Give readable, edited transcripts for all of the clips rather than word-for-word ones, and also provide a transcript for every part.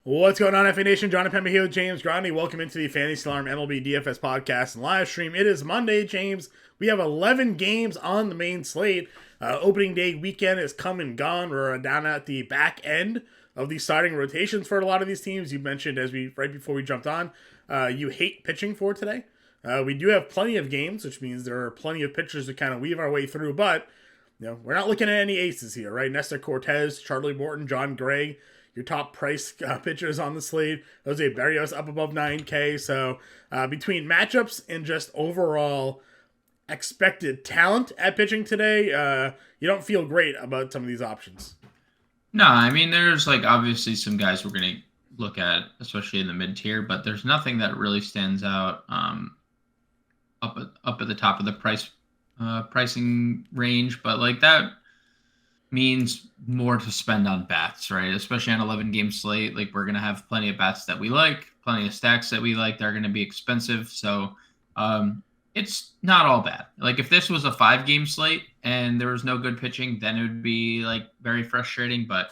What's going on, FA Nation? Jon Impemba here with James Grande. Welcome into the Fantasy Alarm MLB DFS podcast and live stream. It is Monday, James. We have 11 games on the main slate. Opening day weekend is come and gone. We're down at the back end of the starting rotations for a lot of these teams. You mentioned right before we jumped on, you hate pitching for today. We do have plenty of games, which means there are plenty of pitchers to kind of weave our way through, but we're not looking at any aces here, right? Nestor Cortez, Charlie Morton, John Gray, your top price pitchers on the slate. Jose Berrios up above 9K. So between matchups and just overall expected talent at pitching today, you don't feel great about some of these options. No, I mean, there's obviously some guys we're going to look at, especially in the mid tier, but there's nothing that really stands out up at the top of the pricing range. But that means more to spend on bats, right? Especially on 11 game slate. We're going to have plenty of bats that we like, plenty of stacks that we like. They're going to be expensive. So it's not all bad. If this was a 5 game slate and there was no good pitching, then it would be very frustrating. But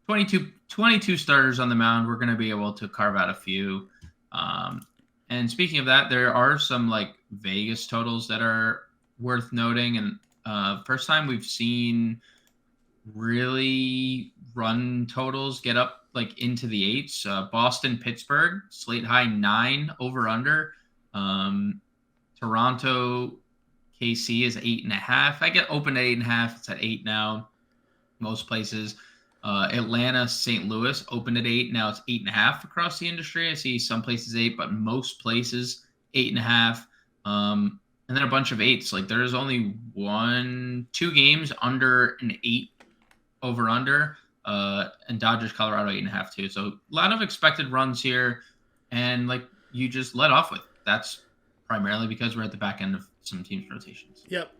22 starters on the mound, we're going to be able to carve out a few. And speaking of that, there are some Vegas totals that are worth noting. And first time we've seen really run totals get up into the eights. Boston, Pittsburgh, slate high 9 over under. Toronto, KC is 8.5. I get open at 8.5. It's at 8 now. Most places. Atlanta, St. Louis opened at 8. Now it's 8.5 across the industry. I see some places 8, but most places 8.5. And then a bunch of 8s. There's only 2 games under an 8 over under. And Dodgers, Colorado 8.5 too. So a lot of expected runs here, and you just let off with. That's primarily because we're at the back end of some teams' rotations. Yep.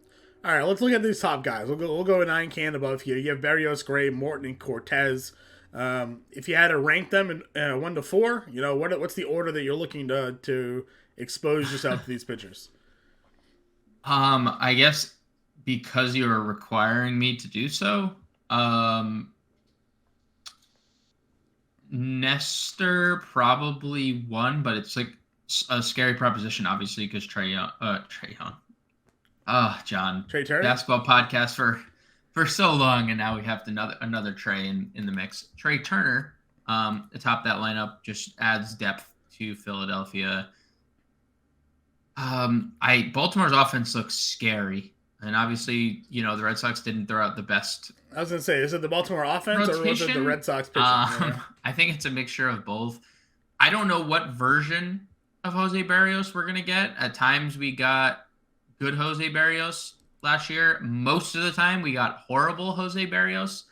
All right, let's look at these top guys. We'll go 9K and above here. You have Berrios, Gray, Morton, and Cortez. If you had to rank them in 1 to 4, what's the order that you're looking to expose yourself to these pitchers? I guess because you're requiring me to do so. Nestor probably 1, but it's a scary proposition, obviously, because Trey Young. John. Trey Turner? Basketball podcast for so long, and now we have another Trey in the mix. Trey Turner, atop that lineup, just adds depth to Philadelphia. Baltimore's offense looks scary, and obviously, the Red Sox didn't throw out the best. I was gonna say, is it the Baltimore offense or was it the Red Sox pitching? I think it's a mixture of both. I don't know what version of Jose Berrios we're gonna get. At times we got good Jose Berrios last year. Most of the time we got horrible Jose Berrios.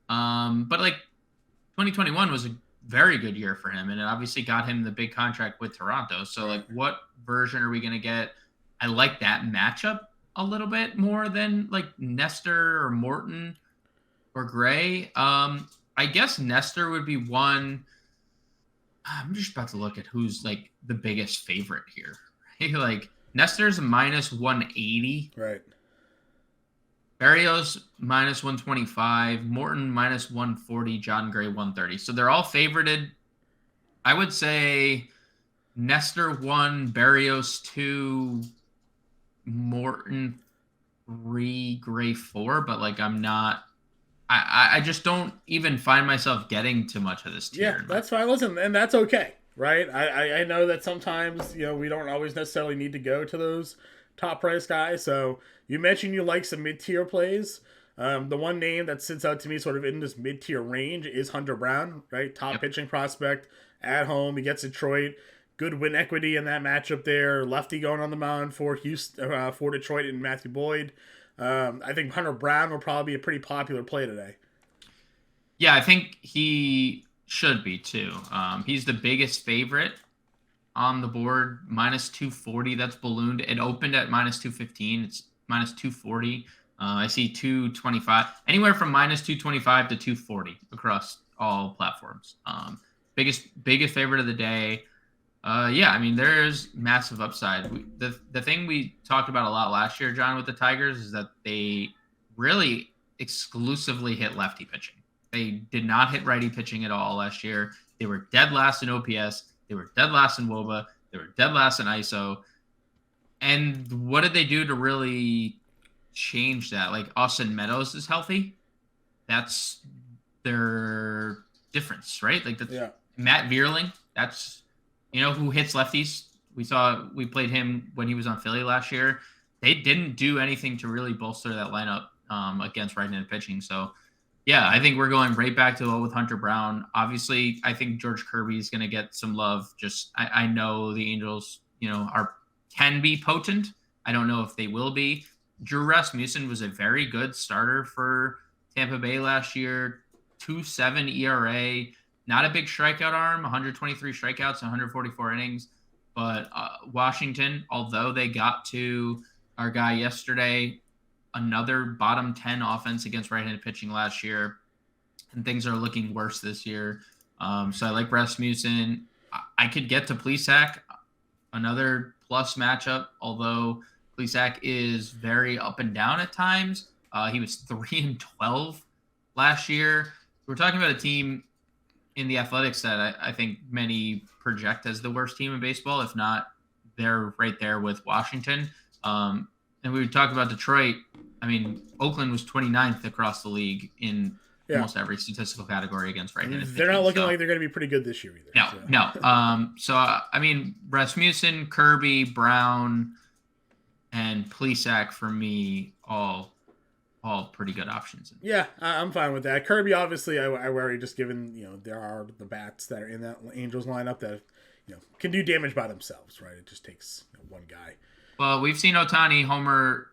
But 2021 was a very good year for him, and it obviously got him the big contract with Toronto. So what version are we gonna get? I like that matchup a little bit more than Nestor or Morton or Gray. I guess Nestor would be one. I'm just about to look at who's the biggest favorite here. Nestor's minus 180. Right. Berrios minus 125. Morton minus 140. John Gray 130. So they're all favorited. I would say Nestor 1, Berrios 2, Morton 3, Gray 4. But I'm not. I just don't even find myself getting too much of this tier. Yeah, that's fine. Listen, and that's okay, right? I know that sometimes, we don't always necessarily need to go to those top price guys. So you mentioned you like some mid-tier plays. The one name that sits out to me sort of in this mid-tier range is Hunter Brown, right? Top pitching prospect at home. He gets Detroit. Good win equity in that matchup there. Lefty going on the mound for Detroit and Matthew Boyd. I think Hunter Brown will probably be a pretty popular play today. Yeah, I think he should be too. He's the biggest favorite on the board, minus 240. That's ballooned. It opened at minus 215. It's minus 240. I see 225, anywhere from minus 225 to 240 across all platforms. Biggest favorite of the day. There's massive upside. The thing we talked about a lot last year, John, with the Tigers is that they really exclusively hit lefty pitching. They did not hit righty pitching at all last year. They were dead last in OPS. They were dead last in WOBA. They were dead last in ISO. And what did they do to really change that? Like Austin Meadows is healthy. That's their difference, right? Like that's Matt Vierling. That's who hits lefties. We played him when he was on Philly last year. They didn't do anything to really bolster that lineup against right-handed pitching. So, yeah, I think we're going right back to with Hunter Brown. Obviously, I think George Kirby is going to get some love. Just I know the Angels, can be potent. I don't know if they will be. Drew Rasmussen was a very good starter for Tampa Bay last year. 2.7 ERA, not a big strikeout arm. 123 strikeouts, 144 innings. But Washington, although they got to our guy yesterday, another bottom 10 offense against right-handed pitching last year, and things are looking worse this year. So I like Rasmussen. I could get to Plesac, another plus matchup, although Plesac is very up and down at times. He was 3-12 last year. We're talking about a team in the Athletics that I think many project as the worst team in baseball. If not, they're right there with Washington. And we would talk about Detroit. I mean, Oakland was 29th across the league in almost every statistical category against right-handed pitching. They're not looking like they're going to be pretty good this year either. No. So, I mean, Rasmussen, Kirby, Brown, and Plesac for me, all pretty good options. Yeah, I'm fine with that. Kirby, obviously, I worry just given, there are the bats that are in that Angels lineup that, can do damage by themselves, right? It just takes one guy. Well, we've seen Ohtani homer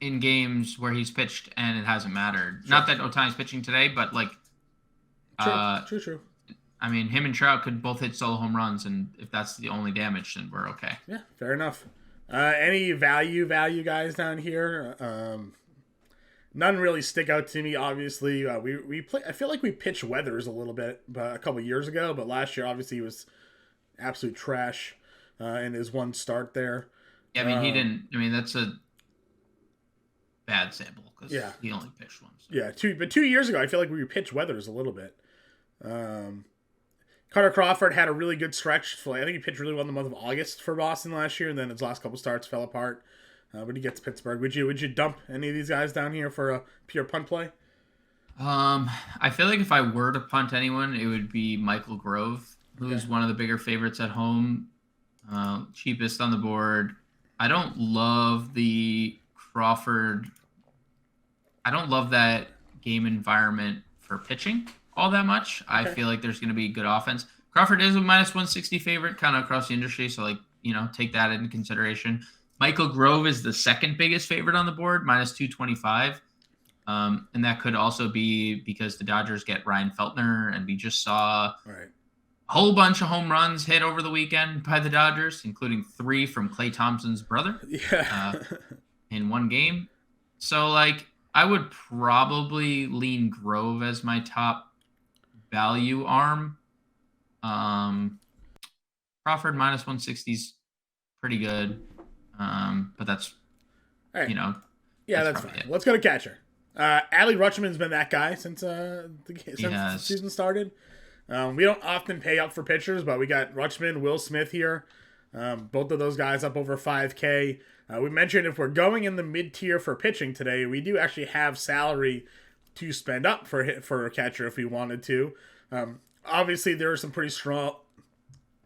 in games where he's pitched and it hasn't mattered. Sure. Not that Ohtani's pitching today, but like, True. I mean, him and Trout could both hit solo home runs, and if that's the only damage, then we're okay. Yeah, fair enough. Any value guys down here? None really stick out to me. Obviously, we play. I feel like we pitched Weathers a little bit, but a couple years ago. But last year, obviously, he was absolute trash in his one start there. Yeah, I mean, he didn't. I mean, that's a bad sample because he only pitched once. So. Yeah, 2 years ago, I feel like we pitched Weathers a little bit. Carter Crawford had a really good stretch. I think he pitched really well in the month of August for Boston last year, and then his last couple starts fell apart. When he gets to Pittsburgh, would you dump any of these guys down here for a pure punt play? I feel like if I were to punt anyone, it would be Michael Grove, who's one of the bigger favorites at home, cheapest on the board. I don't love the Crawford. I don't love that game environment for pitching all that much. I feel like there's going to be good offense. Crawford is a -160 favorite kind of across the industry, so take that into consideration. Michael Grove is the second biggest favorite on the board, -225. And that could also be because the Dodgers get Ryan Feltner, and we just saw a whole bunch of home runs hit over the weekend by the Dodgers, including 3 from Klay Thompson's brother in one game. So, I would probably lean Grove as my top value arm. Crawford -160 is pretty good. But that's, that's fine. Let's go to catcher. Adley Rutschman's been that guy since the season started. We don't often pay up for pitchers, but we got Rutschman, Will Smith here. Both of those guys up over 5K. We mentioned if we're going in the mid-tier for pitching today, we do actually have salary to spend up for a catcher if we wanted to. Obviously, there are some pretty strong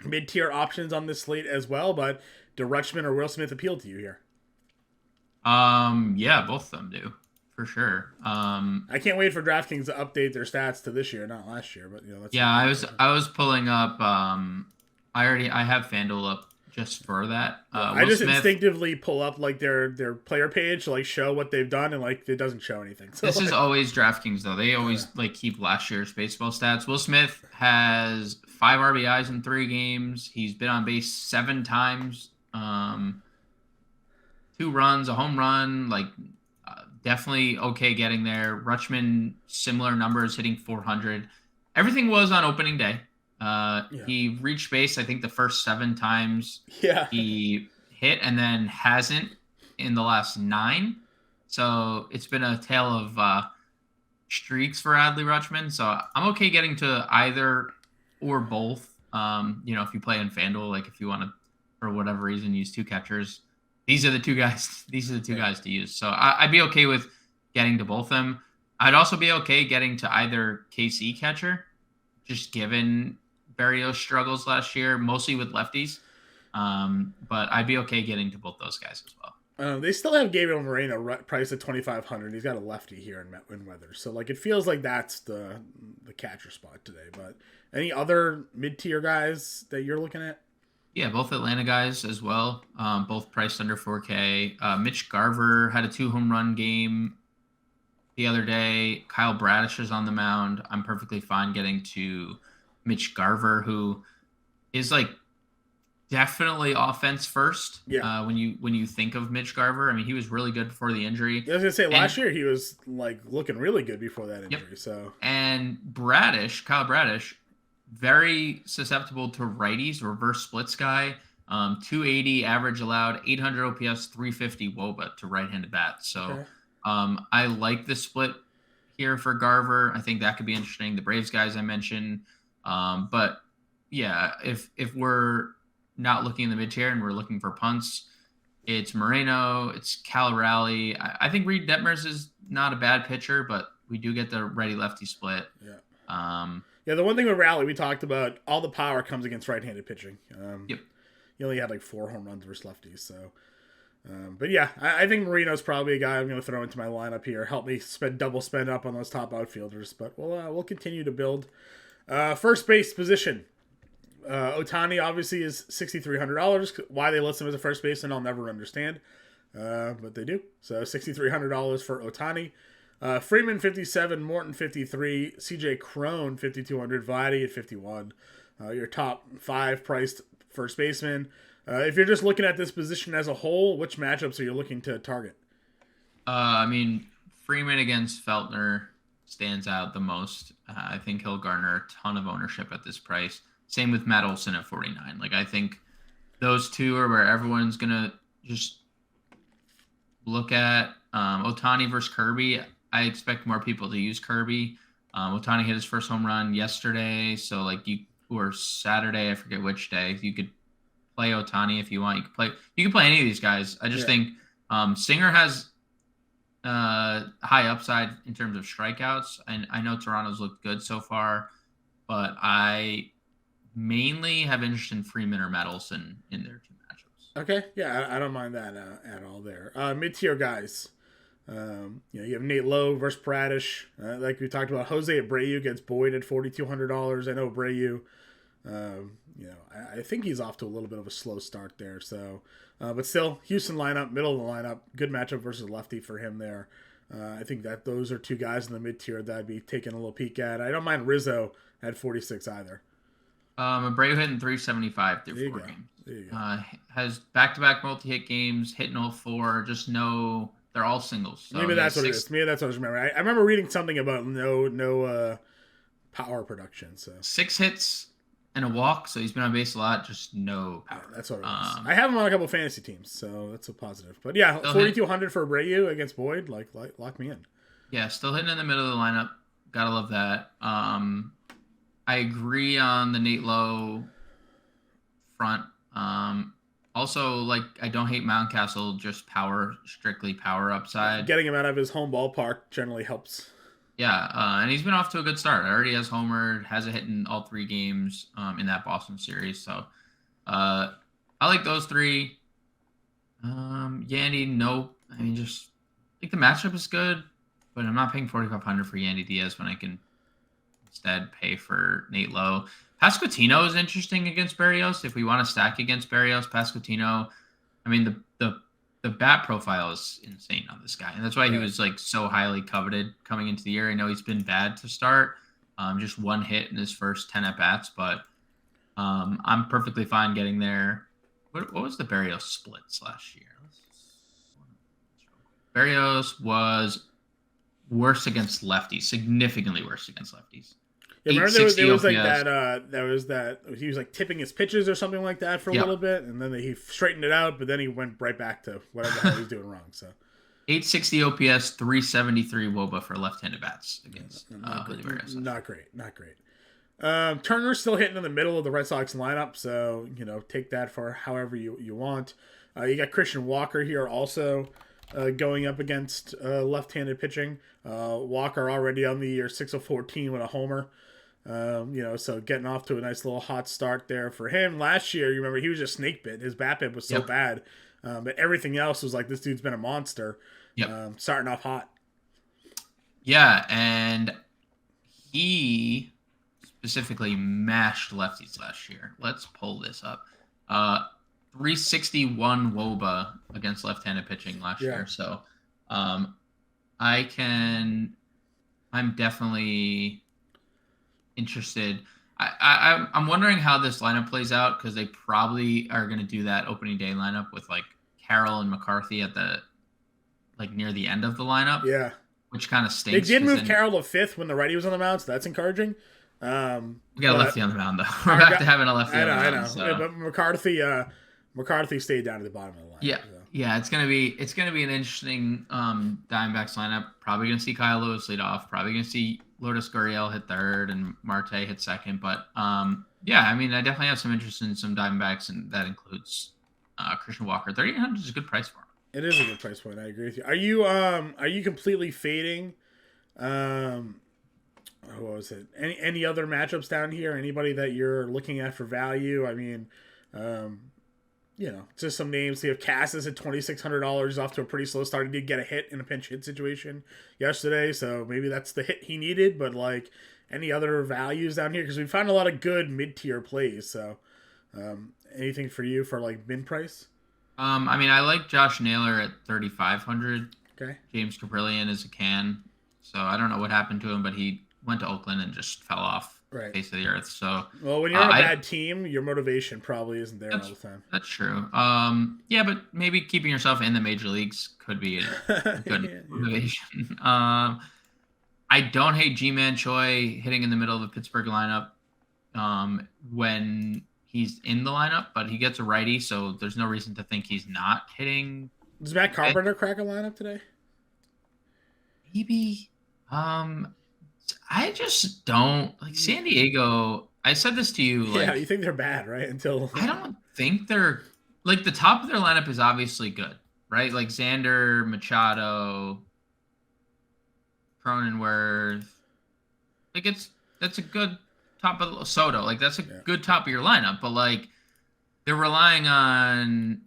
mid-tier options on this slate as well, but do Rutschman or Will Smith appeal to you here? Yeah, both of them do, for sure. I can't wait for DraftKings to update their stats to this year, not last year, but I was pulling up. I have FanDuel up just for that. I just instinctively pull up their player page to show what they've done, and it doesn't show anything. So, this is always DraftKings though. They always keep last year's baseball stats. Will Smith has 5 RBIs in 3 games. He's been on base 7 times. 2 runs, a home run, definitely okay getting there. Rutschman, similar numbers, hitting 400. Everything was on opening day. He reached base, I think, the first 7 times he hit, and then hasn't in the last 9. So it's been a tale of streaks for Adley Rutschman. So I'm okay getting to either or both. If you play in FanDuel, like if you want to, for whatever reason, use two catchers, these are the two guys. These are the two guys to use. So I'd be okay with getting to both of them. I'd also be okay getting to either KC catcher, just given Berrios' struggles last year, mostly with lefties. But I'd be okay getting to both those guys as well. They still have Gabriel Moreno priced at $2,500. He's got a lefty here in weather, so like it feels like that's the catcher spot today. But any other mid-tier guys that you're looking at? Yeah, both Atlanta guys as well. Both priced under 4K. Mitch Garver had a 2-home run game the other day. Kyle Bradish is on the mound. I'm perfectly fine getting to Mitch Garver, who is like definitely offense first. Yeah. When you think of Mitch Garver, I mean, he was really good before the injury. I was gonna say last year he was like looking really good before that injury. Yep. So Kyle Bradish, very susceptible to righties, reverse splits guy. 280 average allowed, 800 OPS, 350 WOBA to right-handed bats. So okay. I like the split here for Garver. I think that could be interesting. The Braves guys I mentioned, but yeah, if we're not looking in the mid-tier and we're looking for punts, it's Moreno, it's Cal Raleigh. I think Reed Detmers is not a bad pitcher, but we do get the righty-lefty split. Yeah. Yeah, the one thing with Raleigh, we talked about, all the power comes against right-handed pitching. Yep. He only had like 4 home runs versus lefties, so. But yeah, I think Moreno's probably a guy I'm going to throw into my lineup here. Help me double spend up on those top outfielders, but we'll continue to build. First base position. Ohtani obviously is $6,300. Why they list him as a first baseman, I'll never understand. But they do. So $6,300 for Ohtani. Freeman 57, Morton 53, CJ Cron 5,200, Vladdy at 51. Your top 5 priced first baseman. If you're just looking at this position as a whole, which matchups are you looking to target? I mean, Freeman against Feltner stands out the most. I think he'll garner a ton of ownership at this price. Same with Matt Olson at 49. Like, I think those two are where everyone's going to just look at. Ohtani versus Kirby. I expect more people to use Kirby. Ohtani hit his first home run yesterday. So, or Saturday, I forget which day. You could play Ohtani if you want. You can play any of these guys. I just think Singer has high upside in terms of strikeouts. And I know Toronto's looked good so far, but I mainly have interest in Freeman or Matt Olson in their two matchups. Okay, yeah, I don't mind that at all there. Mid-tier guys. You have Nate Lowe versus Bradish. Like we talked about, Jose Abreu against Boyd at $4,200. I know Abreu. I think he's off to a little bit of a slow start there. So, but still, Houston lineup, middle of the lineup, good matchup versus lefty for him there. I think that those are two guys in the mid-tier that I'd be taking a little peek at. I don't mind Rizzo at 46 either. Abreu hitting 375 through 4 games. There you go. Has back-to-back multi-hit games, hitting all 4. Just no, they're all singles. So Maybe that's what it is. Maybe that's what I remember. I remember reading something about no power production. So 6 hits and a walk, so he's been on base a lot, just no power. Yeah, that's what it was. I have him on a couple of fantasy teams, so that's a positive. But yeah, 4,200 for Abreu against Boyd, lock me in. Yeah, still hitting in the middle of the lineup. Gotta love that. I agree on the Nate Lowe front. Also, I don't hate Mountcastle, just strictly power upside. Getting him out of his home ballpark generally helps. Yeah, and he's been off to a good start. Already has homered, has a hit in all 3 games in that Boston series. So I like those 3. Yandy, nope. I mean, just the matchup is good, but I'm not paying $4,500 for Yandy Diaz when I can instead pay for Nate Lowe. Pasquantino is interesting against Berrios. If we want to stack against Berrios, Pasquantino, I mean, the bat profile is insane on this guy. And that's why he was so highly coveted coming into the year. I know he's been bad to start. Just 1 hit in his first 10 at-bats, but I'm perfectly fine getting there. What was the Berrios splits last year? Berrios was worse against lefties, significantly worse against lefties. Yeah, remember there was that he was tipping his pitches or something like that for a little bit, and then he straightened it out, but then he went right back to whatever the hell he was doing wrong. So 860 OPS, 373 WOBA for left-handed bats against not great. Turner's still hitting in the middle of the Red Sox lineup, so take that for however you want. You got Christian Walker here also going up against left-handed pitching. Walker already on the year 6 of 14 with a homer. So getting off to a nice little hot start there for him. Last year, you remember, he was just snake bit. His bat bit was so bad. But everything else was like, this dude's been a monster. Yep. Starting off hot. Yeah, and he specifically mashed lefties last year. Let's pull this up. 361 WOBA against left-handed pitching last year. So I'm definitely interested. I'm wondering how this lineup plays out, because they probably are going to do that opening day lineup with like Carroll and McCarthy at the near the end of the lineup. Yeah, which kind of stinks. They did move Carroll to fifth when the righty was on the mound, so that's encouraging. We got a lefty on the mound though. We're back to having a lefty on the mound. I know. So. Yeah, but McCarthy stayed down at the bottom of the line. Yeah. So. Yeah, it's gonna be an interesting Diamondbacks lineup. Probably gonna see Kyle Lewis lead off. Probably gonna see Lourdes Gurriel hit third and Marte hit second. But yeah, I mean, I definitely have some interest in some Diamondbacks, and that includes Christian Walker. 3,800 is a good price for him. It is a good price point. I agree with you. Are you completely fading? What was it? Any other matchups down here? Anybody that you're looking at for value? I mean, just some names. You have Cassis at $2,600 off to a pretty slow start. He did get a hit in a pinch hit situation yesterday, so maybe that's the hit he needed. But like, any other values down here? Because we found a lot of good mid-tier plays. So anything for you for like mid price? I mean, I like Josh Naylor at 3,500. Okay. James Cabrillion is a can. So I don't know what happened to him, but he went to Oakland and just fell off the face of the earth. So well, when you're on a bad team, your motivation probably isn't there all the time. That's true. Yeah, but maybe keeping yourself in the major leagues could be a good motivation. I don't hate G-Man Choi hitting in the middle of the Pittsburgh lineup when he's in the lineup, but he gets a righty, so there's no reason to think he's not hitting. Does Matt Carpenter crack a lineup today? Maybe. I just don't like San Diego. I said this to you. Yeah, you think they're bad, right? Until I don't think they're like the top of their lineup is obviously good, right? Like Xander, Machado, Cronenworth. Like that's a good top of Soto. Like that's a good top of your lineup, but like they're relying on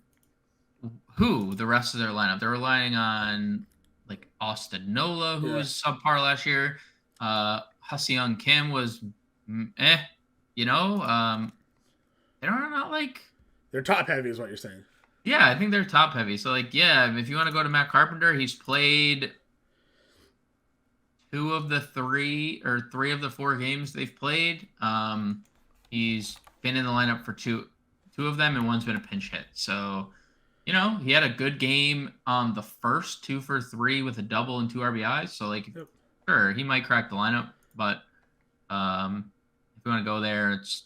the rest of their lineup. They're relying on like Austin Nola, who was subpar last year. Ha-Seong Kim was they're not like they're top heavy is what you're saying. Yeah, I think they're top heavy. So like, yeah, if you want to go to Matt Carpenter, he's played 2 of the 3 or 3 of the 4 games they've played. He's been in the lineup for two of them, and one's been a pinch hit. So, he had a good game on the first 2 for 3 with a double and 2 RBIs. So like, sure, he might crack the lineup, but if you want to go there, it's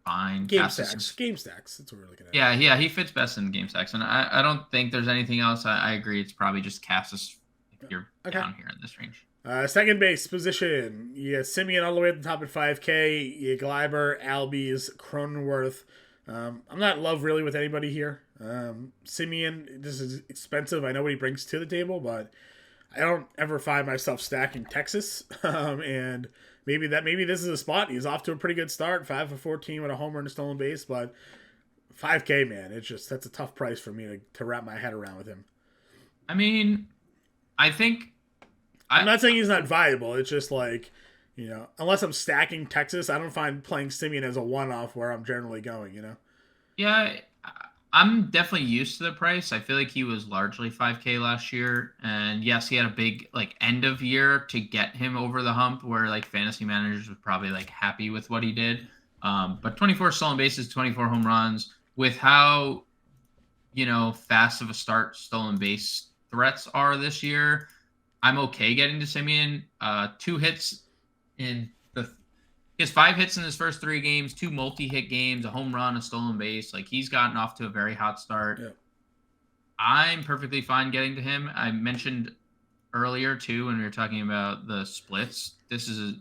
fine. Game stacks. That's what we're looking at. Yeah, he fits best in game stacks, and I don't think there's anything else. I agree. It's probably just Cassis if you're down here in this range. Second base position. You got Simeon all the way at the top at 5K. You got Gleiber, Albies, Cronenworth. I'm not in love really with anybody here. Simeon, this is expensive. I know what he brings to the table, but I don't ever find myself stacking Texas. And maybe this is a spot. He's off to a pretty good start. 5 for 14 with a homer and a stolen base, but 5K, man, that's a tough price for me to wrap my head around with him. I mean, I think I'm not saying he's not viable. It's just like, unless I'm stacking Texas, I don't find playing Simeon as a one-off where I'm generally going, Yeah, I'm definitely used to the price. I feel like he was largely 5K last year. And yes, he had a big end of year to get him over the hump where fantasy managers were probably happy with what he did. But 24 stolen bases, 24 home runs with how, fast of a start stolen base threats are this year. I'm okay getting to Simeon. 2 hits he has 5 hits in his first 3 games, 2 multi-hit games, a home run, a stolen base. He's gotten off to a very hot start. Yeah. I'm perfectly fine getting to him. I mentioned earlier too when we were talking about the splits. This is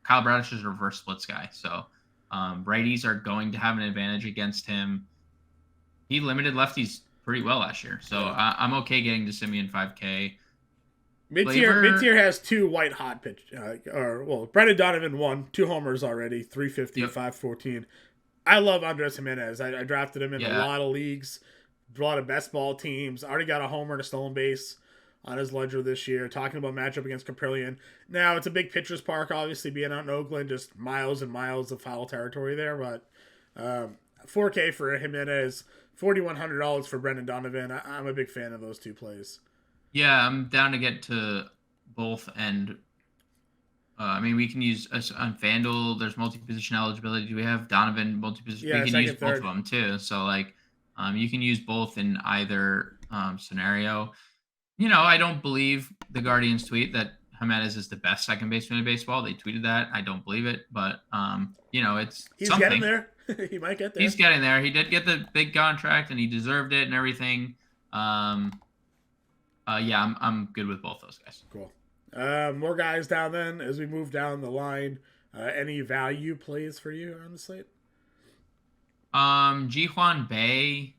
Kyle Bradish is a reverse splits guy, so righties are going to have an advantage against him. He limited lefties pretty well last year, so Yeah. I'm okay getting to Simeon 5K. Mid-tier has 2 white hot pitch, Brendan Donovan won 2 homers already, 350, Yep. 514. I love Andres Jimenez. I drafted him in a Yeah. lot of leagues, a lot of best ball teams. Already got a homer and a stolen base on his ledger this year. Talking about matchup against Caprillion. Now, it's a big pitcher's park, obviously, being out in Oakland, just miles and miles of foul territory there, but 4K for Jimenez, $4,100 for Brendan Donovan. I'm a big fan of those 2 plays. Yeah, I'm down to get to both, and I mean, we can use on FanDuel. There's multi-position eligibility. Do we have Donovan multi-position? Yeah, We can second, use both third. of them too. So like, you can use both in either scenario. I don't believe the Guardians tweet that Jimenez is the best second baseman in baseball. They tweeted that. I don't believe it, but it's He's something. getting there. He might get there. He's getting there. He did get the big contract, and he deserved it and everything. Yeah, I'm good with both those guys. Cool. More guys down then as we move down the line. Any value plays for you on the slate? Ji-Hwan Bae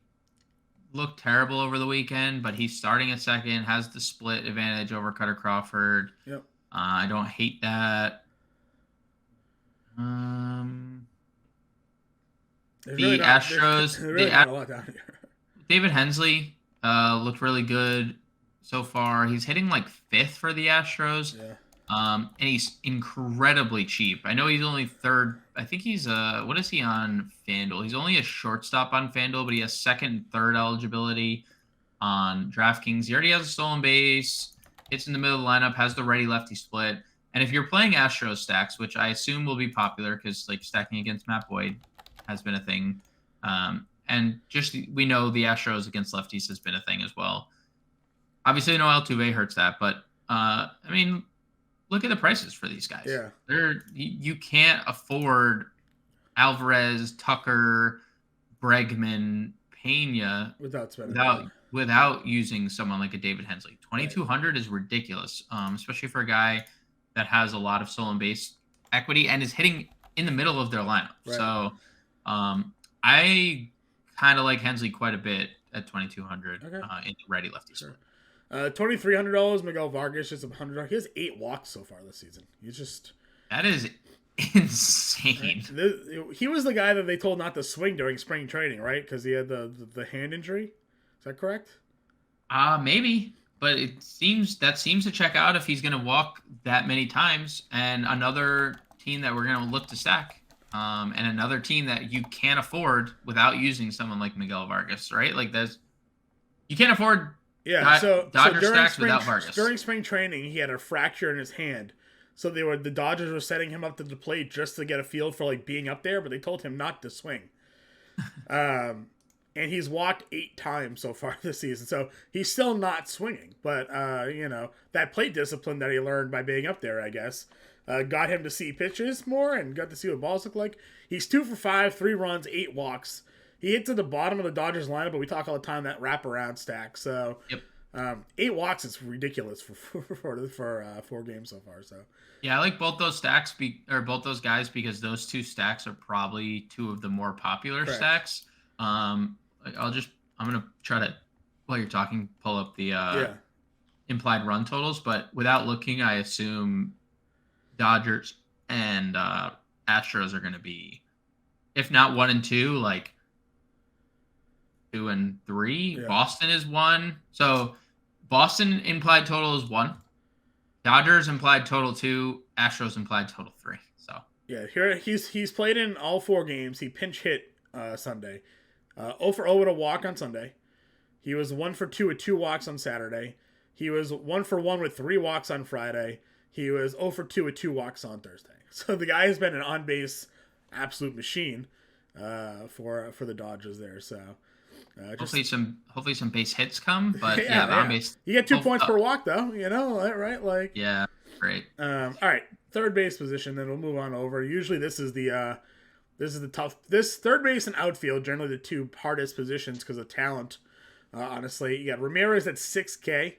looked terrible over the weekend, but he's starting at second, has the split advantage over Cutter Crawford. Yep. I don't hate that. Astros. David Hensley looked really good so far. He's hitting like 5th for the Astros. Yeah. And he's incredibly cheap. I know he's only 3rd. I think he's what is he on FanDuel? He's only a shortstop on FanDuel, but he has 2nd and 3rd eligibility on DraftKings. He already has a stolen base, hits in the middle of the lineup, has the righty lefty split. And if you're playing Astros stacks, which I assume will be popular because like stacking against Matt Boyd has been a thing. And just we know the Astros against lefties has been a thing as well. Obviously, no Altuve hurts that, but I mean, look at the prices for these guys. Yeah, you can't afford Alvarez, Tucker, Bregman, Pena without using someone like a David Hensley. 2,200 is ridiculous, especially for a guy that has a lot of stolen base equity and is hitting in the middle of their lineup. Right. So, I kind of like Hensley quite a bit at 2,200 in the righty lefty split. $2,300. Miguel Vargas is $100. He has 8 walks so far this season. That is insane. He was the guy that they told not to swing during spring training, right? Because he had the hand injury. Is that correct? Maybe, but it seems to check out if he's going to walk that many times. And another team that we're going to look to stack. And another team that you can't afford without using someone like Miguel Vargas, right? Like you can't afford Dodger stacks without Vargas. During spring training, he had a fracture in his hand. So the Dodgers were setting him up to the plate just to get a feel for like being up there, but they told him not to swing. And he's walked 8 times so far this season. So he's still not swinging. But, that plate discipline that he learned by being up there, I guess, got him to see pitches more and got to see what balls look like. He's 2 for 5, 3 runs, 8 walks. He hits at the bottom of the Dodgers lineup, but we talk all the time that wraparound stack. So, 8 walks is ridiculous for 4 games so far. So, yeah, I like both those stacks both those guys because those 2 stacks are probably 2 of the more popular stacks. I'm gonna try to, while you're talking, pull up the implied run totals, but without looking, I assume Dodgers and Astros are going to be, if not 1 and 2, like 2 and 3. Yeah. Boston is 1. So Boston implied total is 1. Dodgers implied total 2. Astros implied total 3. So yeah, here he's played in all 4 games. He pinch hit Sunday. 0 for 0 with a walk on Sunday. He was 1 for 2 with 2 walks on Saturday. He was 1 for 1 with 3 walks on Friday. He was 0 for 2 with 2 walks on Thursday. So the guy has been an on-base absolute machine for the Dodgers there. So hopefully some base hits come, but on base. You get 2 points per walk though, right? Like great. All right, third base position. Then we'll move on over. Usually this is the tough. This third base and outfield generally the 2 hardest positions because of talent. Honestly, you got Ramirez at 6K.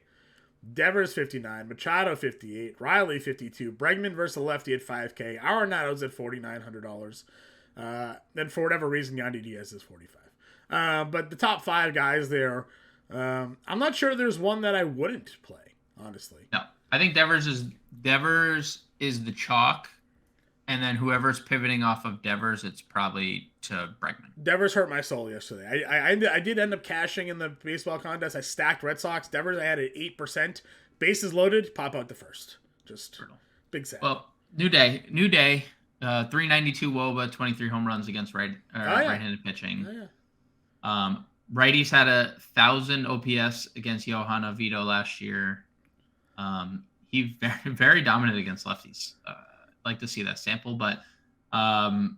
Devers 59, Machado 58, Riley 52, Bregman versus the lefty at 5K, Arenado's at $4,900. Then for whatever reason, Yandy Diaz is 45. But the top 5 guys there, I'm not sure there's one that I wouldn't play, honestly. No, I think Devers is the chalk, and then whoever's pivoting off of Devers, it's probably to Bregman. Devers hurt my soul yesterday. I did end up cashing in the baseball contest. I stacked Red Sox. Devers I had at 8%. Bases loaded, pop out the first. Just brutal. Big sad. Well, new day. 392 WOBA, 23 home runs against right-handed pitching. Oh, yeah. Righties had 1,000 OPS against Johanna Vito last year. He very, very dominant against lefties. Like to see that sample, but I'd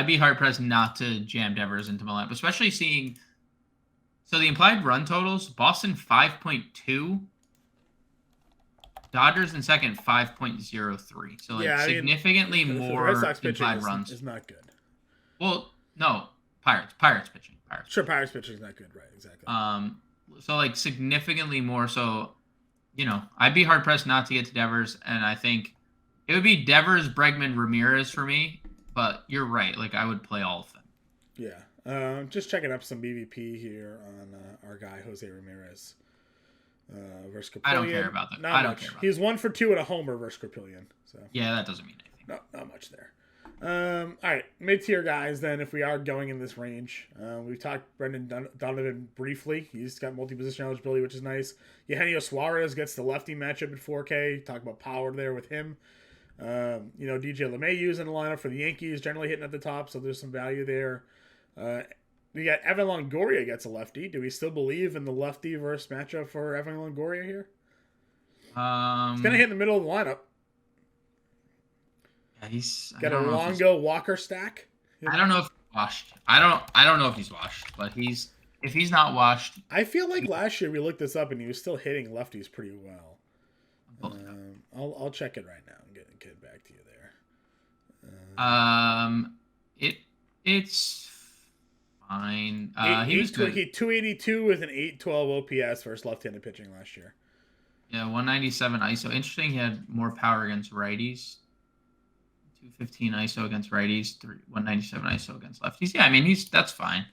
be hard pressed not to jam Devers into my lineup, especially seeing. So the implied run totals: Boston 5.2, Dodgers in second 5.03. So significantly more Red Sox implied runs is not good. Well, no, Pirates pitching. Sure, Pirates pitching is not good, right? Exactly. So significantly more. So, I'd be hard pressed not to get to Devers, and I think it would be Devers, Bregman, Ramirez for me. But you're right. I would play all of them. Yeah. Just checking up some BVP here on our guy Jose Ramirez versus Capillion. I don't care about that. Not much. He's 1 for 2 at a homer versus Capillion. So yeah, that doesn't mean anything. No, not much there. All right, mid-tier guys. Then, if we are going in this range, we've talked Brendan Donovan briefly. He's got multi-position eligibility, which is nice. Eugenio Suarez gets the lefty matchup at 4K. Talk about power there with him. DJ LeMahieu's in the lineup for the Yankees, generally hitting at the top, so there's some value there. We got Evan Longoria gets a lefty. Do we still believe in the lefty versus matchup for Evan Longoria here? He's gonna hit in the middle of the lineup. Yeah, he's got a Longo Walker stack. I don't know if he's washed. I don't know if he's washed, but if he's not washed. I feel like last year we looked this up and he was still hitting lefties pretty well. I'll check it right now and get back to you there. It's fine. He was good. He 282 with an 812 OPS versus left-handed pitching last year. Yeah, 197 ISO. Interesting. He had more power against righties. 215 ISO against righties. 197 ISO against lefties. Yeah, I mean that's fine.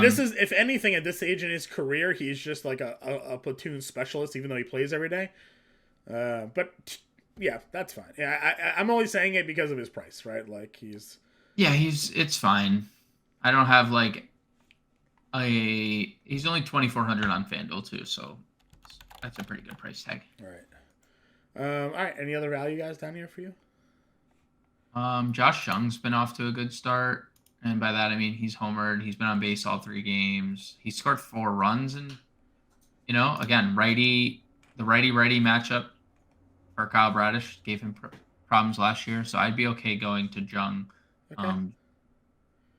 This is, if anything, at this stage in his career, he's just like a platoon specialist, even though he plays every day. But yeah, that's fine. Yeah, I'm only saying it because of his price, right? It's fine. I don't have he's only 2,400 on FanDuel too, so that's a pretty good price tag. All right. All right. Any other value guys down here for you? Josh Jung's been off to a good start, and by that I mean he's homered. He's been on base all 3 games. He scored 4 runs, and again, the righty matchup for Kyle Bradish gave him problems last year, so I'd be okay going to Jung. Okay.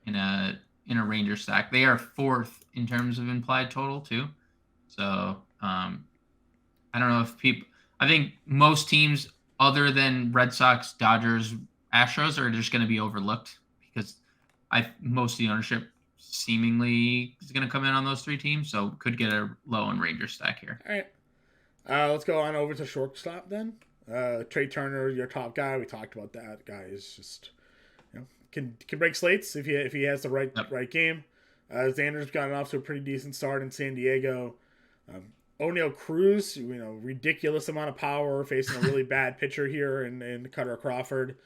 In a Ranger stack. They are 4th in terms of implied total too. So I don't know if I think most teams other than Red Sox, Dodgers, Astros are just going to be overlooked because most of the ownership seemingly is going to come in on those 3 teams. So could get a low and Ranger stack here. All right. Let's go on over to shortstop then. Trey Turner, your top guy. We talked about that. Guy is just can break slates if he has the right game. Xander's gotten off to a pretty decent start in San Diego. O'Neal Cruz, ridiculous amount of power, facing a really bad pitcher here in Cutter Crawford.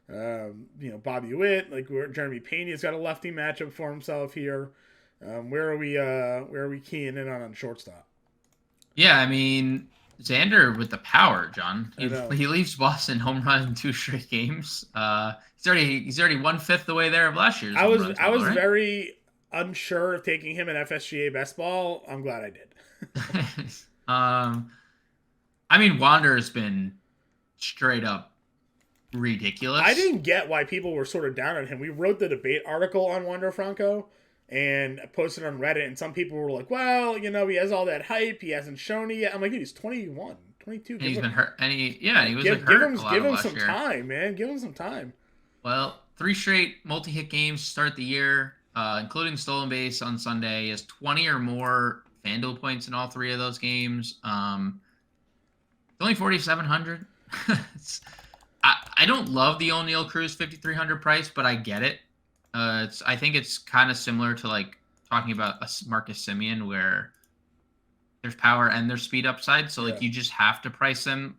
Bobby Witt, Jeremy Pena's got a lefty matchup for himself here. Where are we keying in on shortstop? Yeah, I mean, Xander with the power, John. He leaves Boston home run in 2 straight games. He's already 1/5 the way there of last year's. I was very unsure of taking him in FSGA best ball. I'm glad I did. I mean, Wander has been straight up ridiculous. I didn't get why people were sort of down on him. We wrote the debate article on Wander Franco and posted on Reddit, and some people were like, well, he has all that hype. He hasn't shown it yet. I'm like, dude, he's 21, 22. And he's been hurt. And he was hurt Give him some year. time, man. Give him some time. Well, 3 straight multi-hit games to start the year, including stolen base on Sunday. He has 20 or more FanDuel points in all 3 of those games. It's only 4,700. I don't love the O'Neal Cruz 5,300 price, but I get it. I think it's kind of similar to like talking about a Marcus Semien, where there's power and there's speed upside. So like you just have to price them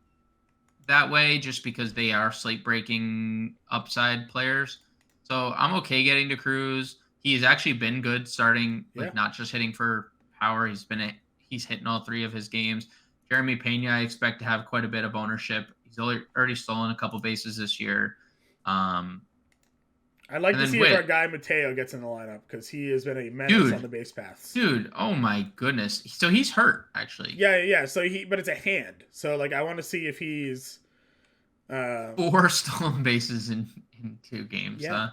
that way, just because they are slate breaking upside players. So I'm okay getting to Cruz. He's actually been good starting, like not just hitting for power. He's hitting all 3 of his games. Jeremy Pena, I expect to have quite a bit of ownership. He's already stolen a couple bases this year. I'd like to see if our guy Mateo gets in the lineup, because he has been a menace on the base paths. Dude, oh my goodness. So he's hurt, actually. Yeah. So but it's a hand. So like I want to see if he's 4 stolen bases in 2 games. Yeah.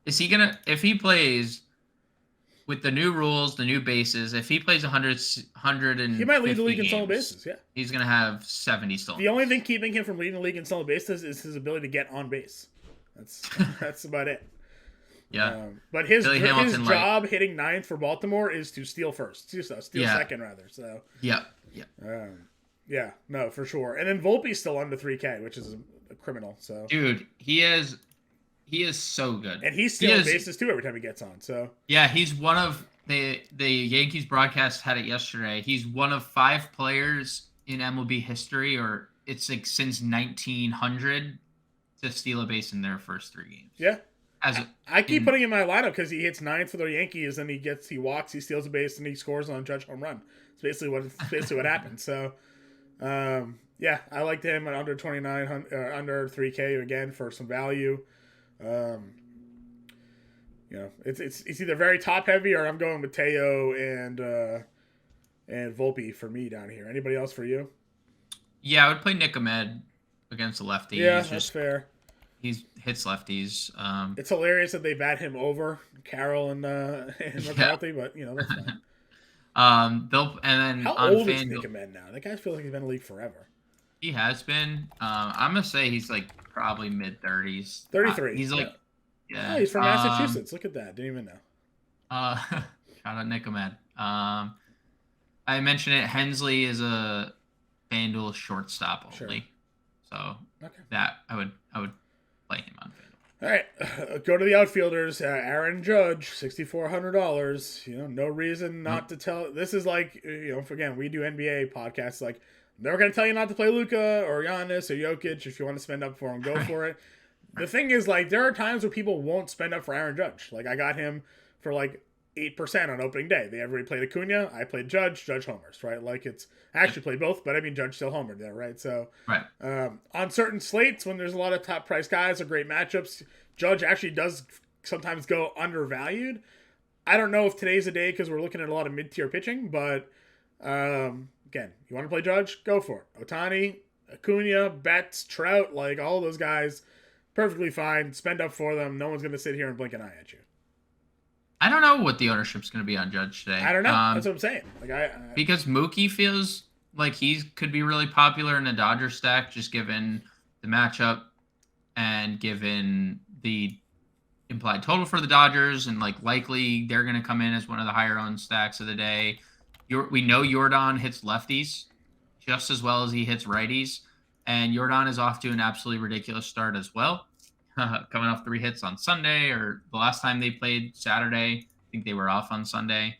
Is he gonna, if he plays with the new rules, the new bases, if he plays 100 and he might lead the league in stolen bases. Yeah, he's gonna have 70 stolen. The only thing keeping him from leading the league in stolen bases is his ability to get on base. That's about it. Yeah, but his job hitting 9th for Baltimore is to steal first, steal second rather. So yeah. No, for sure. And then Volpe's still under 3K, which is a criminal. So dude, he is so good, and he's stealing bases too every time he gets on. So yeah, he's one of the Yankees broadcast had it yesterday. He's one of 5 players in MLB history, or it's like since 1900, to steal a base in their first 3 games. Yeah. I keep putting him in my lineup because he hits 9th for the Yankees, and he walks, he steals a base, and he scores on Judge home run. It's basically what happened. So, yeah, I liked him at under 2,900, under 3K again for some value. It's either very top heavy, or I'm going Mateo and Volpe for me down here. Anybody else for you? Yeah, I would play Nick Ahmed against the lefty. Yeah, that's fair. He hits lefties. It's hilarious that they bat him over Carroll and McCarthy, but that's fine. How old is Nick Ahmed now? That guy feels like he's been in the league forever. He has been. I'm gonna say he's like probably mid-30s. 33. He's like, yeah, he's from Massachusetts. Look at that. Didn't even know. Shout out Nick Ahmed. I mentioned it. Hensley is a FanDuel shortstop only, so that I would play him on FanDuel. All right, go to the outfielders. Aaron Judge, $6,400. No reason not to tell. This is like, again, we do NBA podcasts. Like, I'm never going to tell you not to play Luka or Giannis or Jokic. If you want to spend up for him, go for it. The thing is, like, there are times where people won't spend up for Aaron Judge. Like, I got him for like 8% on opening day. Everybody played Acuna. I played Judge homers, right? Like, I actually played both, but I mean, Judge still homered there, right? So, on certain slates, when there's a lot of top price guys or great matchups, Judge actually does sometimes go undervalued. I don't know if today's the day because we're looking at a lot of mid-tier pitching, but again, you want to play Judge? Go for it. Ohtani, Acuna, Betts, Trout, like all those guys, perfectly fine. Spend up for them. No one's going to sit here and blink an eye at you. I don't know what the ownership's going to be on Judge today. I don't know. That's what I'm saying. Because Mookie feels like he could be really popular in a Dodger stack, just given the matchup and given the implied total for the Dodgers, and like likely they're going to come in as one of the higher owned stacks of the day. We know Jordan hits lefties just as well as he hits righties, and Jordan is off to an absolutely ridiculous start as well. Coming off 3 hits on Sunday, or the last time they played Saturday. I think they were off on Sunday.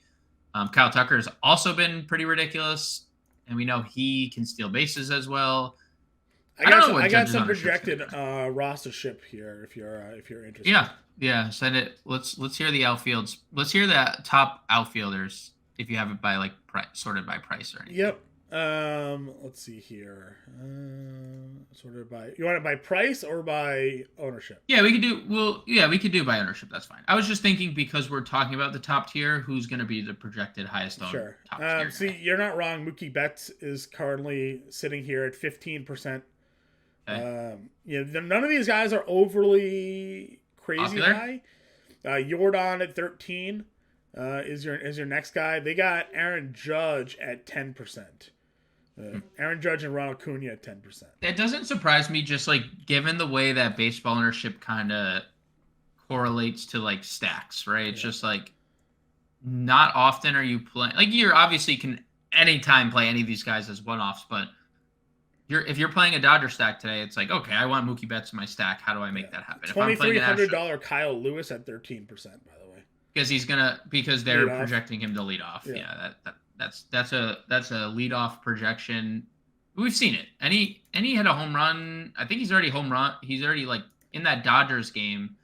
Kyle Tucker has also been pretty ridiculous, and we know he can steal bases as well. I got some projected rostership here if you're interested. Yeah. Send it. Let's hear the outfields. Let's hear the top outfielders if you have it by like sorted by price or anything. Yep. Let's see here. Sorted by, you want it by price or by ownership? Yeah, we could do by ownership. That's fine. I was just thinking, because we're talking about the top tier, who's going to be the projected highest owned top tier. See, you're not wrong. Mookie Betts is currently sitting here at 15%. Okay. None of these guys are overly crazy high. Jordan at 13 is your next guy. They got Aaron Judge at 10%. Aaron Judge and Ronald Acuna at 10%. It doesn't surprise me, just like given the way that baseball ownership kind of correlates to like stacks, right? It's just like not often are you playing. Like, you're obviously can anytime play any of these guys as one-offs, but if you're playing a Dodger stack today, it's like, okay, I want Mookie Betts in my stack. How do I make that happen? If I'm playing an $2,300 Kyle Lewis at 13%, by the way. Because they're projecting him to lead off. Yeah, that's a lead off projection. We've seen it. And he had a home run. I think he's already like in that Dodgers game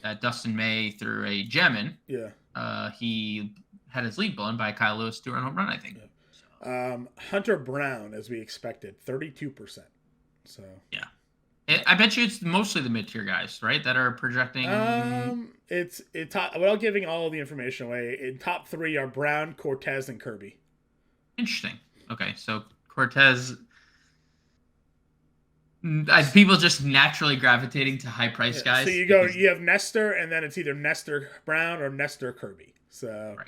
that Dustin May threw a gem in. Yeah. He had his lead blown by Kyle Lewis through a home run, I think. Yeah. Hunter Brown, as we expected, 32%. So yeah, I bet you it's mostly the mid-tier guys, right, that are projecting. It's without giving all of the information away. In top 3 are Brown, Cortez, and Kirby. Interesting. Okay, so Cortez. People just naturally gravitating to high-priced guys. So you have Nestor, and then it's either Nestor Brown or Nestor Kirby. So. Right.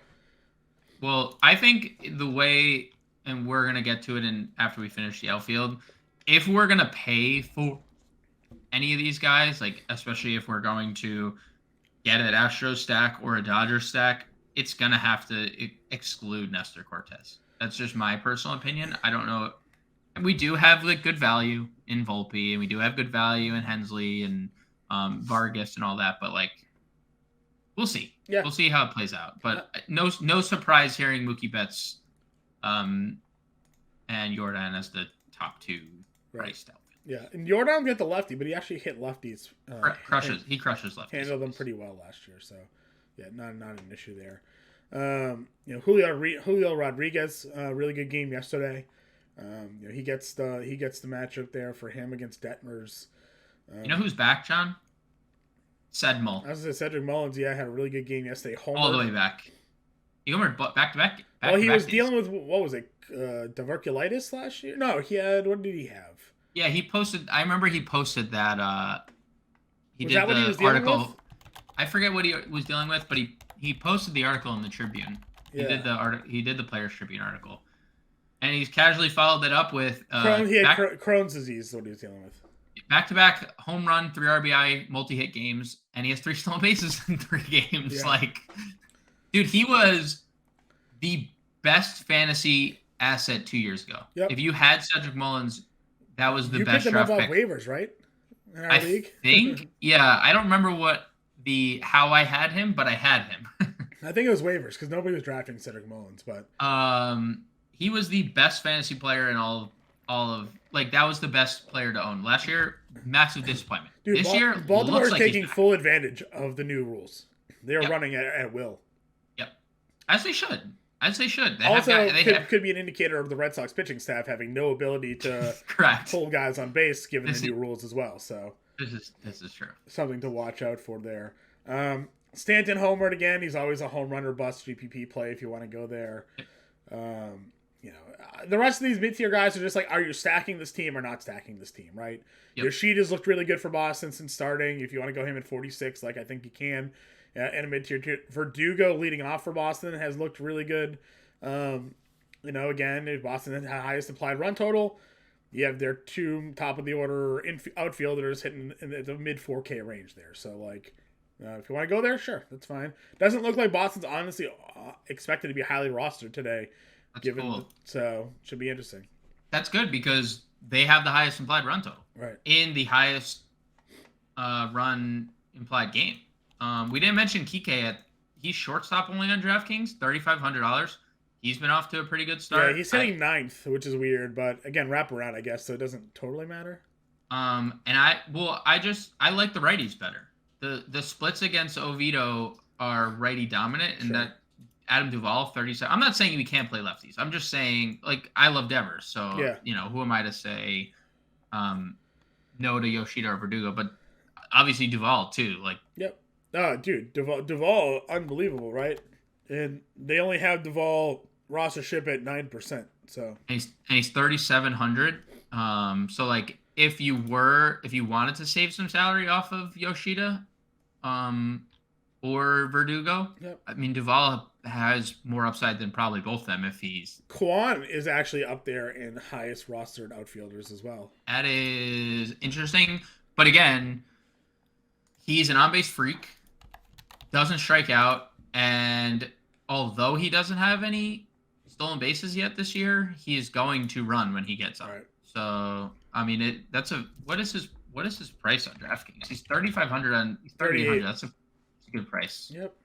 Well, I think the way, and we're going to get to it after we finish the outfield, if we're going to pay for any of these guys, like especially if we're going to get an Astros stack or a Dodgers stack, it's going to have to exclude Nestor Cortez. That's just my personal opinion. I don't know. We do have like good value in Volpe, and we do have good value in Hensley and Vargas and all that, but like, we'll see. Yeah. We'll see how it plays out. But no surprise hearing Mookie Betts and Jordan as the top 2 priced outfit. Yeah, and Jordan got the lefty, but he actually hit lefties. He crushes lefties. Handled them pretty well last year, so yeah, not an issue there. Julio Rodriguez, really good game yesterday. He gets the matchup there for him against Detmers. You know who's back, John? Sedmul. As I said, Cedric Mullins, had a really good game yesterday. All the way back. He homered back to back. Well, he was dealing with, what was it, diverculitis last year? No, what did he have? Yeah, he posted. I remember he posted that. He did the article. I forget what he was dealing with, but he posted the article in the Tribune. Yeah. He did the Players Tribune article, and he's casually followed that up with. He had Crohn's disease. Is what he was dealing with. Back-to-back home run, 3 RBI, multi-hit games, and he has 3 stolen bases in 3 games. Yeah. Like, dude, he was the best fantasy asset 2 years ago. Yep. If you had Cedric Mullins, that was the best draft pick. You picked him up off waivers, right? In our league? I think, yeah. I don't remember how I had him, but I had him. I think it was waivers because nobody was drafting Cedric Mullins, but he was the best fantasy player in all of like that was the best player to own last year. Massive disappointment. Dude, this year, Baltimore is taking full advantage of the new rules. They are running at will. Yep, as they should. Could be an indicator of the Red Sox pitching staff having no ability to pull guys on base given the new rules as well. So this is true. Something to watch out for there. Stanton homered again. He's always a home run or bust GPP play if you want to go there. The rest of these mid-tier guys are just like, are you stacking this team or not stacking this team, right? Yep. Yoshida's looked really good for Boston since starting. If you want to go him at 46, like I think you can. And a mid-tier. Verdugo leading off for Boston has looked really good. Again, if Boston had the highest implied run total, you have their 2 top-of-the-order outfielders hitting in the mid-4K range there. So, like, if you want to go there, sure, that's fine. Doesn't look like Boston's honestly expected to be highly rostered today. That's cool. So, should be interesting. That's good because they have the highest implied run total. Right. In the highest run implied game. We didn't mention Kike he's shortstop only on DraftKings, $3,500. He's been off to a pretty good start. Yeah, he's hitting 9th, which is weird, but again, wraparound, I guess, so it doesn't totally matter. And I like the righties better. The splits against Oviedo are righty dominant, and that Adam Duvall 37. I'm not saying we can't play lefties. I'm just saying, like, I love Devers, so who am I to say no to Yoshida or Verdugo? But obviously Duvall too. Like, yep. Dude, Duvall, unbelievable, right? And they only have Duvall rostership at 9%. So and he's 3,700. So like if you wanted to save some salary off of Yoshida, or Verdugo, I mean Duvall has more upside than probably both of them if he's. Kwan is actually up there in highest rostered outfielders as well. That is interesting, but again, he's an on-base freak. Doesn't strike out, and although he doesn't have any stolen bases yet this year, he is going to run when he gets up. Right. So I mean, what is his price on DraftKings? He's 3,500 on 3,800. That's a good price. Yep.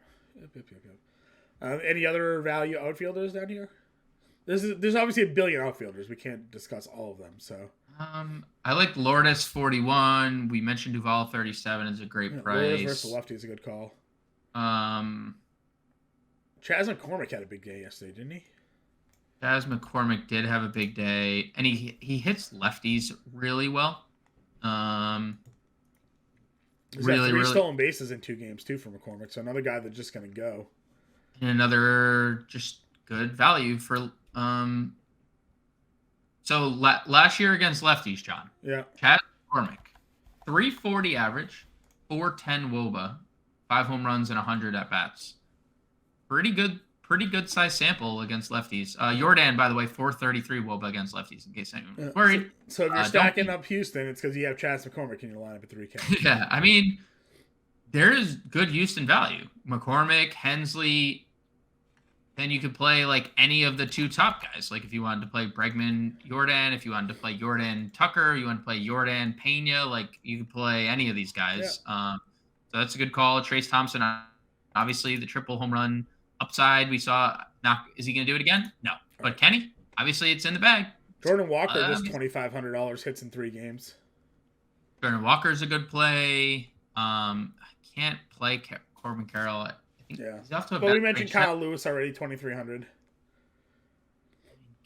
Any other value outfielders down here? There's obviously a billion outfielders. We can't discuss all of them. So I like Lourdes 41. We mentioned Duvall 37 is a great price. Lourdes versus lefty is a good call. Chas McCormick had a big day yesterday, didn't he? Chas McCormick did have a big day, and he hits lefties really well. He's got three stolen bases in 2 games too for McCormick, so another guy that's just going to go. And another just good value for So last year against lefties, John. Yeah. Chas McCormick, 340 average, 410 WOBA, 5 home runs and 100 at bats. Pretty good size sample against lefties. Jordan, by the way, 433 WOBA against lefties, in case anyone's worried. So if you're stacking up Houston, it's because you have Chas McCormick in your lineup at 3K. Yeah, I mean, there's good Houston value. McCormick, Hensley. Then you could play like any of the 2 top guys. Like if you wanted to play Bregman, Jordan, if you wanted to play Jordan, Tucker, you want to play Jordan, Pena, like you could play any of these guys. Yeah. So that's a good call. Trace Thompson, obviously the triple home run upside we saw. Is he going to do it again? No. But Kenny, obviously it's in the bag. Jordan Walker just $2,500 hits in 3 games. Jordan Walker's a good play. I can't play Corbin Carroll. Yeah, but we mentioned Kyle Lewis already, 2,300.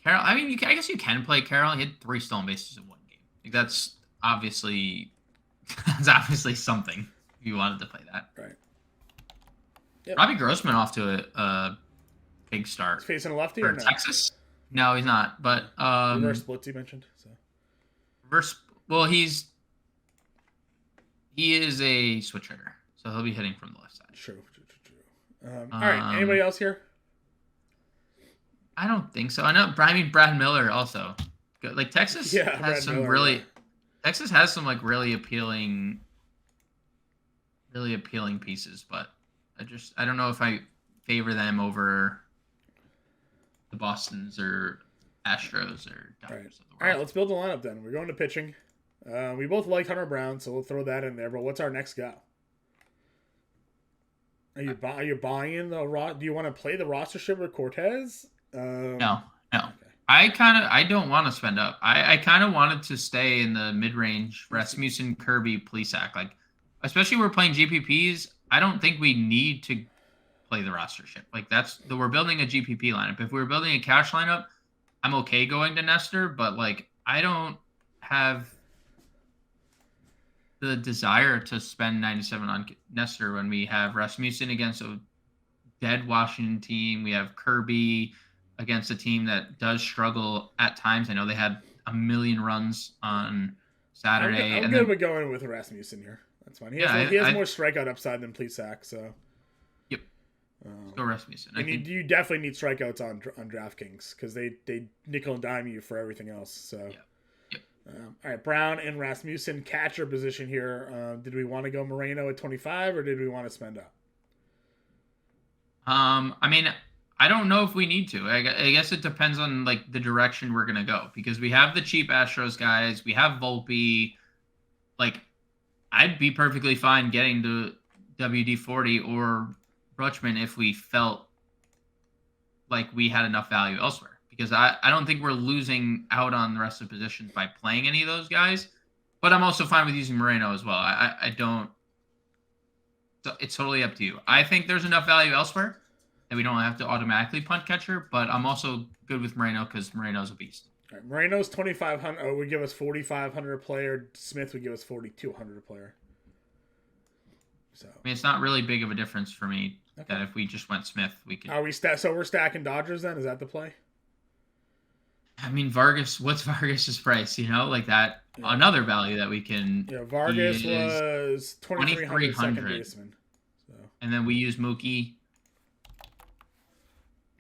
Carroll, I mean, I guess you can play Carroll. He had 3 stolen bases in 1 game. Like that's obviously something if you wanted to play that. Right. Yep. Robbie Grossman off to a big start. He's facing a lefty for or no? Texas? No, he's not. But reverse splits you mentioned. So well, he is a switch hitter, so he'll be hitting from the left side. True. All right. Anybody else here? I don't think so. I mean, Brad Miller also. Like Texas has some Texas has some like really appealing pieces, but I don't know if I favor them over the Bostons or Astros or Dodgers of the world. All right, let's build a lineup then. We're going to pitching. We both like Hunter Brown, so we'll throw that in there. But what's our next guy? Are you buying the do you want to play the roster ship with Cortez? No. Okay. I don't want to spend up. I kind of wanted to stay in the mid range. Rasmussen, Kirby, Plesac. Like, especially when we're playing GPPs. I don't think we need to play the roster ship. Like we're building a GPP lineup. If we were building a cash lineup, I'm okay going to Nestor, but like I don't have the desire to spend 97 on Nestor when we have Rasmussen against a dead Washington team. We have Kirby against a team that does struggle at times. I know they had 1 million runs on Saturday. I'm good with going with Rasmussen here. That's fine. He has more strikeout upside than Plesac, so. Yep. Let's go Rasmussen. And you definitely need strikeouts on DraftKings because they nickel and dime you for everything else. So. Yeah. All right, Brown and Rasmussen, catcher position here. Did we want to go Moreno at 25 or did we want to spend up? I mean, I don't know if we need to. I guess it depends on like the direction we're gonna go because we have the cheap Astros guys. We have Volpe. Like, I'd be perfectly fine getting to WD-40 or Rutschman if we felt like we had enough value elsewhere. Because I don't think we're losing out on the rest of the positions by playing any of those guys. But I'm also fine with using Moreno as well. I don't. It's totally up to you. I think there's enough value elsewhere that we don't have to automatically punt catcher. But I'm also good with Moreno because Moreno's a beast. All right, Moreno's 2,500. Would give us 4,500 a player. Smith would give us 4,200 a player. So I mean, it's not really big of a difference for me. Okay. That if we just went Smith, we could. So we're stacking Dodgers then? Is that the play? I mean, Vargas, what's Vargas's price? You know, like that, another value that we can. Yeah, Vargas was 2,300 second baseman. So. And then we use Mookie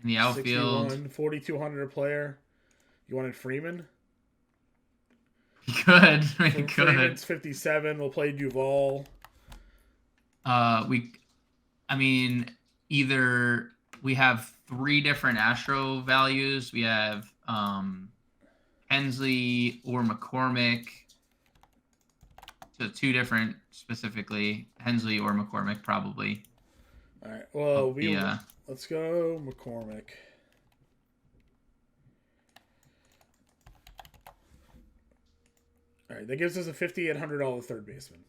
in the outfield. 4,200 a player. You wanted Freeman? We could. Freeman's 57. We'll play Duvall. I mean, either we have 3 different Astro values. We have Hensley or McCormick. So 2 different specifically, Hensley or McCormick probably. All right. Well, let's go McCormick. All right, that gives us a $5,800 third baseman.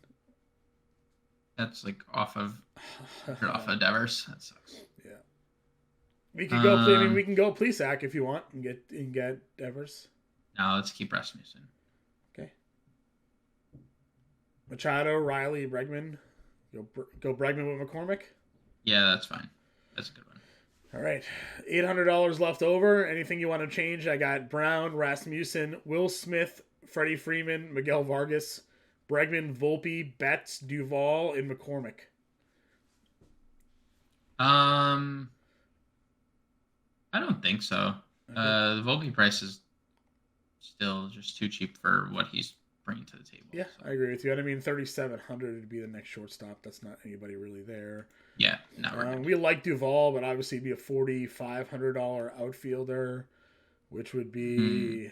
That's like off of Devers. That sucks. Yeah. We can go. I mean, we can go Plesac if you want and get Devers. No, let's keep Rasmussen. Okay. Machado, Riley, Bregman. Go Bregman with McCormick. Yeah, that's fine. That's a good one. All right, $800 left over. Anything you want to change? I got Brown, Rasmussen, Will Smith, Freddie Freeman, Miguel Vargas, Bregman, Volpe, Betts, Duvall, and McCormick. I don't think so. Okay. The Volpe price is still just too cheap for what he's bringing to the table. Yeah, so. I agree with you. And I mean, 3,700 would be the next shortstop. That's not anybody really there. Yeah, no. We like Duvall, but obviously it'd be a $4,500 outfielder, which would be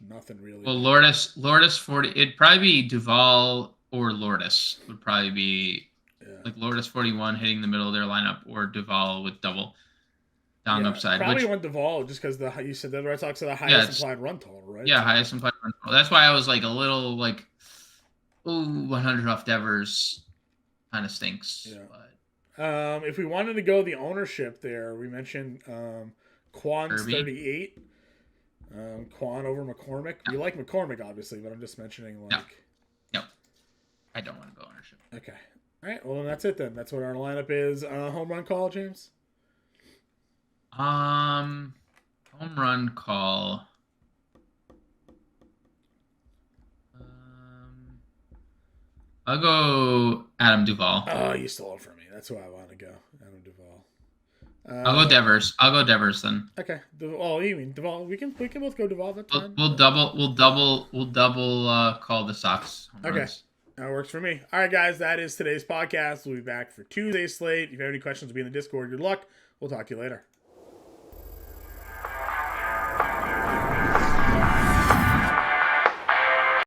nothing really. Well, Lourdes 40. It'd probably be Duvall or Lourdes would probably be like Lourdes 41 hitting the middle of their lineup, or Duvall with double down upside. Probably went Duvall just because you said the Red Sox are the highest implied run total, right? Yeah, highest implied run total. That's why I was like a little like, 100 off Devers kind of stinks. Yeah. But. If we wanted to go the ownership there, we mentioned Kwan's Kirby. 38. Kwan over McCormick. No. We like McCormick, obviously, but I'm just mentioning like. No. I don't want to go ownership. Okay. All right. Well, then that's it. Then that's what our lineup is. Home run call, James. Home run call. I'll go Adam Duvall. Oh, you stole it from me. That's who I want to go. Adam Duvall. I'll go Devers. I'll go Devers then. Okay. Oh, you mean Duvall? We can both go Duvall. That's fine. We'll double call the Sox. Okay. That works for me. All right, guys. That is today's podcast. We'll be back for Tuesday's slate. If you have any questions, be in the Discord. Good luck. We'll talk to you later.